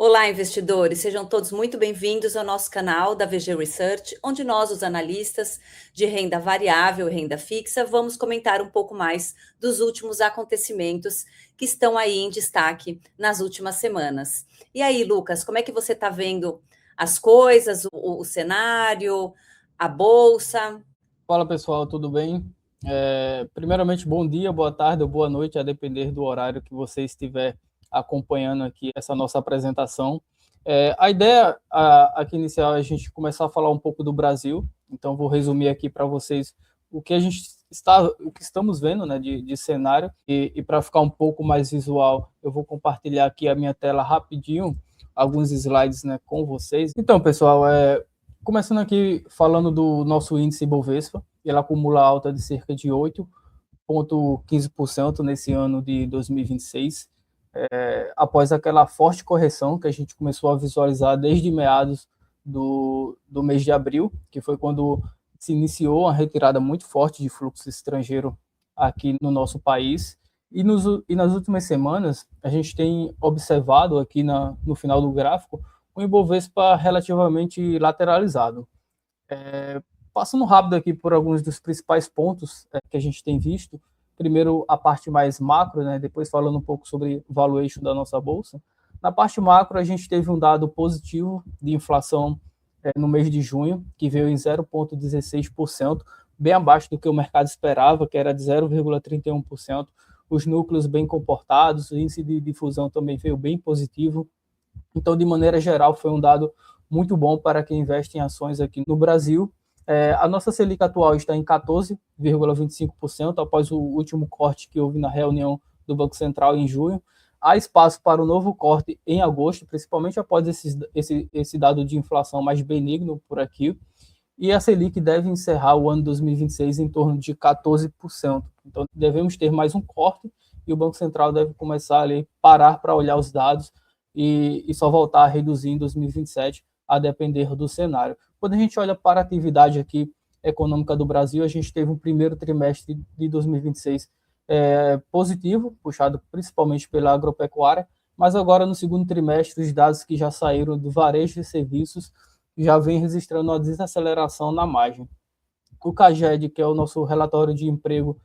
Olá, investidores, sejam todos muito bem-vindos ao nosso canal da VG Research, onde nós, os analistas de renda variável e renda fixa, vamos comentar um pouco mais dos últimos acontecimentos que estão aí em destaque nas últimas semanas. E aí, Lucas, como é que você está vendo as coisas, o cenário, a bolsa? Fala pessoal, tudo bem? Primeiramente, bom dia, boa tarde ou boa noite, a depender do horário que você estiver acompanhando aqui essa nossa apresentação. A ideia aqui inicial é a gente começar a falar um pouco do Brasil, então vou resumir aqui para vocês o que o que estamos vendo, né, de cenário, e para ficar um pouco mais visual, eu vou compartilhar aqui a minha tela rapidinho, alguns slides, né, com vocês. Então, pessoal, começando aqui falando do nosso índice Bovespa, ele acumula alta de cerca de 8,15% nesse ano de 2026, após aquela forte correção que a gente começou a visualizar desde meados do mês de abril, que foi quando se iniciou uma retirada muito forte de fluxo estrangeiro aqui no nosso país. E nas últimas semanas, a gente tem observado aqui no final do gráfico o Ibovespa relativamente lateralizado. Passando rápido aqui por alguns dos principais pontos que a gente tem visto, primeiro a parte mais macro, né, depois falando um pouco sobre o valuation da nossa bolsa. Na parte macro, a gente teve um dado positivo de inflação no mês de junho, que veio em 0,16%, bem abaixo do que o mercado esperava, que era de 0,31%. Os núcleos bem comportados, o índice de difusão também veio bem positivo. Então, de maneira geral, foi um dado muito bom para quem investe em ações aqui no Brasil. A nossa Selic atual está em 14,25%, após o último corte que houve na reunião do Banco Central em junho. Há espaço para o novo corte em agosto, principalmente após esse dado de inflação mais benigno por aqui. E a Selic deve encerrar o ano 2026 em torno de 14%. Então, devemos ter mais um corte e o Banco Central deve começar a parar para olhar os dados e só voltar a reduzir em 2027, a depender do cenário. Quando a gente olha para a atividade aqui econômica do Brasil, a gente teve um primeiro trimestre de 2026 positivo, puxado principalmente pela agropecuária, mas agora no segundo trimestre, os dados que já saíram do varejo de serviços já vem registrando uma desaceleração na margem. O CAGED, que é o nosso relatório de emprego,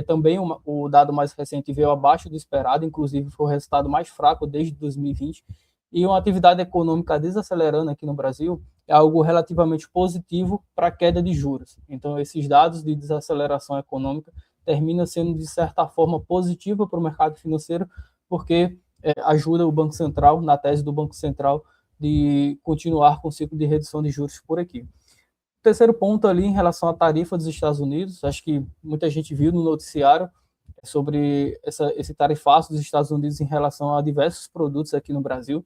também o dado mais recente veio abaixo do esperado, inclusive foi o resultado mais fraco desde 2020, e uma atividade econômica desacelerando aqui no Brasil é algo relativamente positivo para a queda de juros. Então, esses dados de desaceleração econômica terminam sendo, de certa forma, positiva para o mercado financeiro, porque ajuda o Banco Central, na tese do Banco Central, de continuar com o ciclo de redução de juros por aqui. O terceiro ponto ali em relação à tarifa dos Estados Unidos, acho que muita gente viu no noticiário sobre esse tarifaço dos Estados Unidos em relação a diversos produtos aqui no Brasil,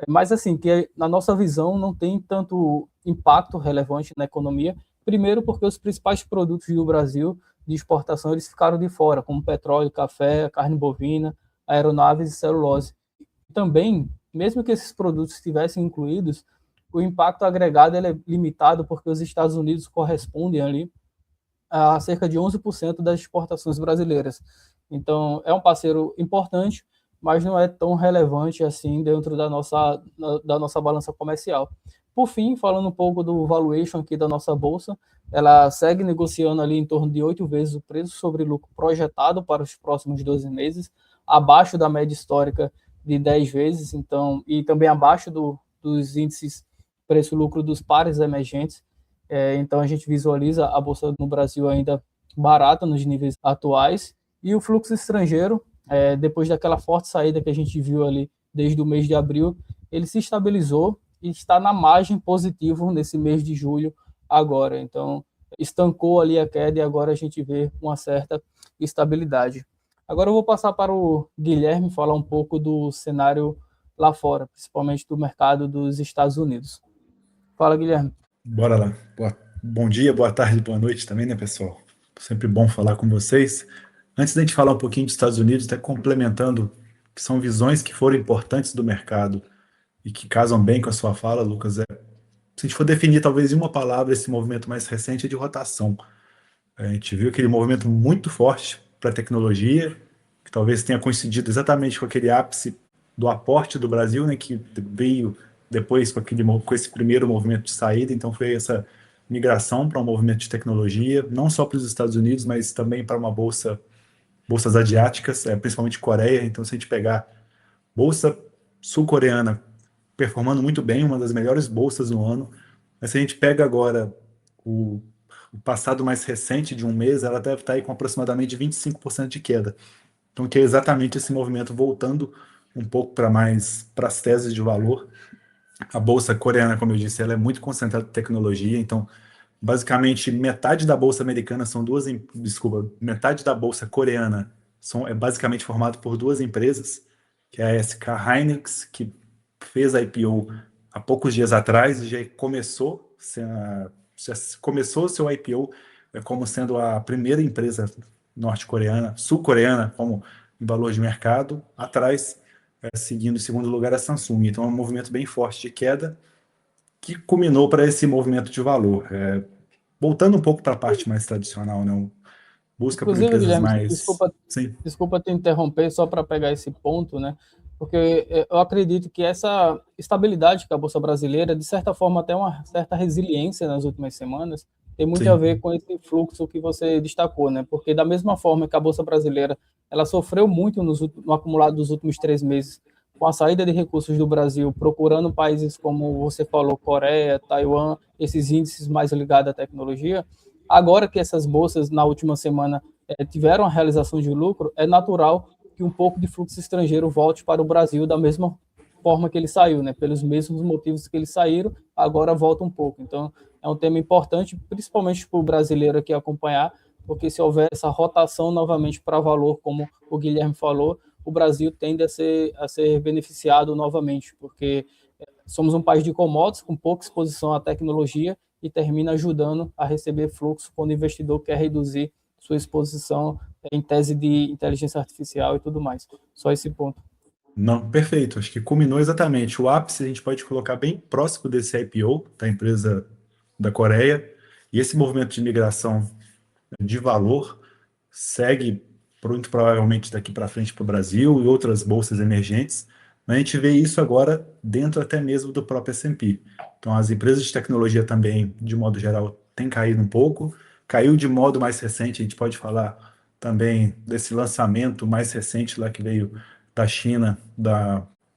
mas assim, que na nossa visão não tem tanto impacto relevante na economia, primeiro porque os principais produtos do Brasil de exportação eles ficaram de fora, como petróleo, café, carne bovina, aeronaves e celulose. Também, mesmo que esses produtos estivessem incluídos, o impacto agregado ele é limitado porque os Estados Unidos correspondem ali a cerca de 11% das exportações brasileiras. Então, é um parceiro importante, mas não é tão relevante assim dentro da nossa balança comercial. Por fim, falando um pouco do valuation aqui da nossa bolsa, ela segue negociando ali em torno de 8 vezes o preço sobre lucro projetado para os próximos 12 meses, abaixo da média histórica de 10 vezes, então, e também abaixo dos índices preço-lucro dos pares emergentes. Então, a gente visualiza a bolsa no Brasil ainda barata nos níveis atuais. E o fluxo estrangeiro, depois daquela forte saída que a gente viu ali desde o mês de abril, ele se estabilizou e está na margem positivo nesse mês de julho agora. Então, estancou ali a queda e agora a gente vê uma certa estabilidade. Agora eu vou passar para o Guilherme falar um pouco do cenário lá fora, principalmente do mercado dos Estados Unidos. Fala, Guilherme. Bora lá. Bom dia, boa tarde, boa noite também, né, pessoal? Sempre bom falar com vocês. Antes da gente falar um pouquinho dos Estados Unidos, até complementando, que são visões que foram importantes do mercado e que casam bem com a sua fala, Lucas, se a gente for definir talvez em uma palavra esse movimento mais recente é de rotação. A gente viu aquele movimento muito forte para a tecnologia, que talvez tenha coincidido exatamente com aquele ápice do aporte do Brasil, né, que veio depois com esse primeiro movimento de saída. Então foi essa migração para um movimento de tecnologia, não só para os Estados Unidos, mas também para uma bolsas asiáticas, principalmente Coreia. Então, se a gente pegar bolsa sul-coreana performando muito bem, uma das melhores bolsas no ano, mas se a gente pega agora o, o passado mais recente de um mês, ela deve estar aí com aproximadamente 25% de queda. Então, que é exatamente esse movimento voltando um pouco para as teses de valor. A bolsa coreana, como eu disse, ela é muito concentrada em tecnologia, então basicamente metade da bolsa americana são desculpa, metade da bolsa coreana é basicamente formado por duas empresas, que é a SK Hynix, que fez a IPO há poucos dias atrás e já começou seu IPO como sendo a primeira empresa norte-coreana, sul-coreana, como em valor de mercado, atrás, seguindo em segundo lugar a Samsung. Então é um movimento bem forte de queda que culminou para esse movimento de valor. Voltando um pouco para a parte mais tradicional, né? Busca por Inclusive, empresas Guilherme, mais... Sim, desculpa te interromper só para pegar esse ponto, né? Porque eu acredito que essa estabilidade que a Bolsa Brasileira, de certa forma, até uma certa resiliência nas últimas semanas, tem muito a sim. ver com esse fluxo que você destacou, né? Porque da mesma forma que a Bolsa Brasileira, ela sofreu muito no acumulado dos últimos 3 meses, com a saída de recursos do Brasil, procurando países como você falou, Coreia, Taiwan, esses índices mais ligados à tecnologia. Agora que essas bolsas, na última semana, tiveram a realização de lucro, é natural que um pouco de fluxo estrangeiro volte para o Brasil da mesma forma que ele saiu, né? Pelos mesmos motivos que eles saíram, agora volta um pouco. Então, é um tema importante, principalmente para o brasileiro aqui acompanhar, porque se houver essa rotação novamente para valor, como o Guilherme falou, o Brasil tende a ser beneficiado novamente, porque somos um país de commodities com pouca exposição à tecnologia e termina ajudando a receber fluxo quando o investidor quer reduzir sua exposição em tese de inteligência artificial e tudo mais. Só esse ponto. Não, perfeito. Acho que culminou exatamente. O ápice a gente pode colocar bem próximo desse IPO da empresa da Coreia. E esse movimento de migração de valor segue muito provavelmente daqui para frente para o Brasil e outras bolsas emergentes. A gente vê isso agora dentro até mesmo do próprio S&P. Então, as empresas de tecnologia também, de modo geral, têm caído um pouco. Caiu de modo mais recente, a gente pode falar também desse lançamento mais recente lá que veio da China,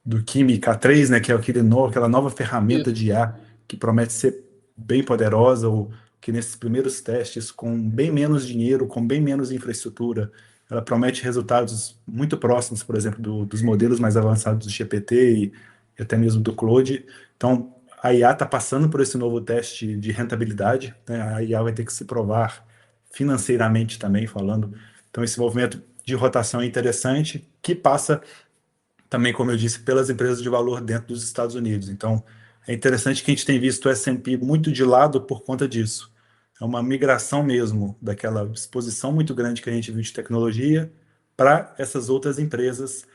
do Kimi K3, né, que é aquela nova ferramenta de IA que promete ser bem poderosa, ou que nesses primeiros testes, com bem menos dinheiro, com bem menos infraestrutura, ela promete resultados muito próximos, por exemplo, dos modelos mais avançados do GPT e até mesmo do Claude. Então, a IA está passando por esse novo teste de rentabilidade, né? A IA vai ter que se provar financeiramente também, falando. Então, esse movimento de rotação é interessante, que passa também, como eu disse, pelas empresas de valor dentro dos Estados Unidos. Então, é interessante que a gente tem visto o S&P muito de lado por conta disso. É uma migração mesmo daquela exposição muito grande que a gente viu de tecnologia para essas outras empresas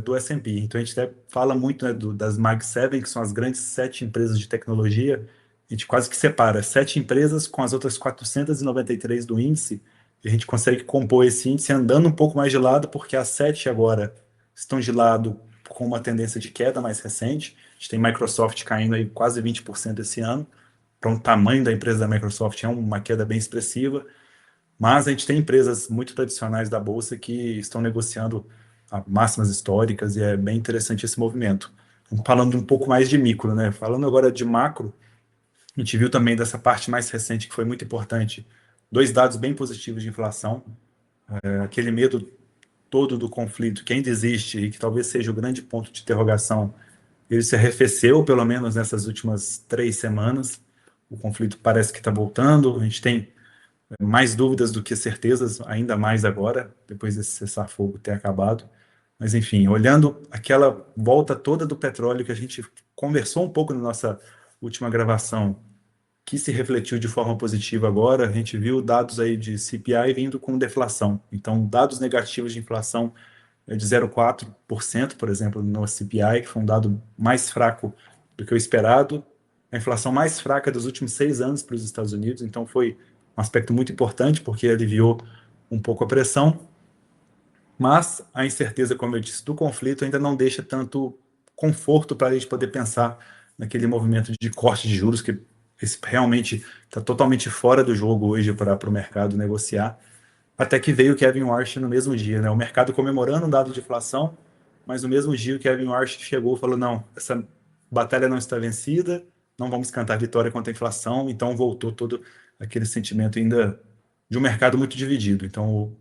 do S&P. Então, a gente até fala muito, né, das Mag 7, que são as grandes 7 empresas de tecnologia. A gente quase que separa 7 empresas com as outras 493 do índice, e a gente consegue compor esse índice andando um pouco mais de lado, porque as 7 agora estão de lado com uma tendência de queda mais recente. A gente tem Microsoft caindo aí quase 20% esse ano. Para um tamanho da empresa da Microsoft é uma queda bem expressiva. Mas a gente tem empresas muito tradicionais da Bolsa que estão negociando a máximas históricas e é bem interessante esse movimento. Falando um pouco mais de micro, né? Falando agora de macro, a gente viu também dessa parte mais recente que foi muito importante, 2 dados bem positivos de inflação. Aquele medo todo do conflito que ainda existe e que talvez seja o grande ponto de interrogação, ele se arrefeceu, pelo menos nessas últimas 3 semanas. O conflito parece que está voltando. A gente tem mais dúvidas do que certezas, ainda mais agora, depois desse cessar-fogo ter acabado. Mas, enfim, olhando aquela volta toda do petróleo que a gente conversou um pouco na nossa última gravação, que se refletiu de forma positiva agora, a gente viu dados aí de CPI vindo com deflação. Então, dados negativos de inflação de 0,4%, por exemplo, no CPI, que foi um dado mais fraco do que o esperado, a inflação mais fraca dos últimos 6 anos para os Estados Unidos. Então, foi um aspecto muito importante, porque aliviou um pouco a pressão. mas a incerteza, como eu disse, do conflito ainda não deixa tanto conforto para a gente poder pensar naquele movimento de corte de juros, que esse realmente está totalmente fora do jogo hoje para o mercado negociar, até que veio o Kevin Warsh no mesmo dia, né? O mercado comemorando um dado de inflação, mas no mesmo dia o Kevin Warsh chegou e falou, não, essa batalha não está vencida, não vamos cantar vitória contra a inflação, então voltou todo aquele sentimento ainda de um mercado muito dividido. Então,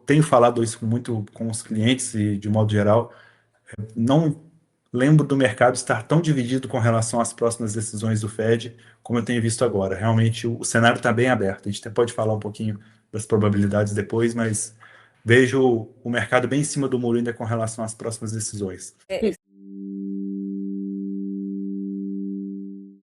tenho falado isso muito com os clientes e, de modo geral, não lembro do mercado estar tão dividido com relação às próximas decisões do Fed como eu tenho visto agora. Realmente, o cenário está bem aberto. A gente até pode falar um pouquinho das probabilidades depois, mas vejo o mercado bem em cima do muro ainda com relação às próximas decisões. É,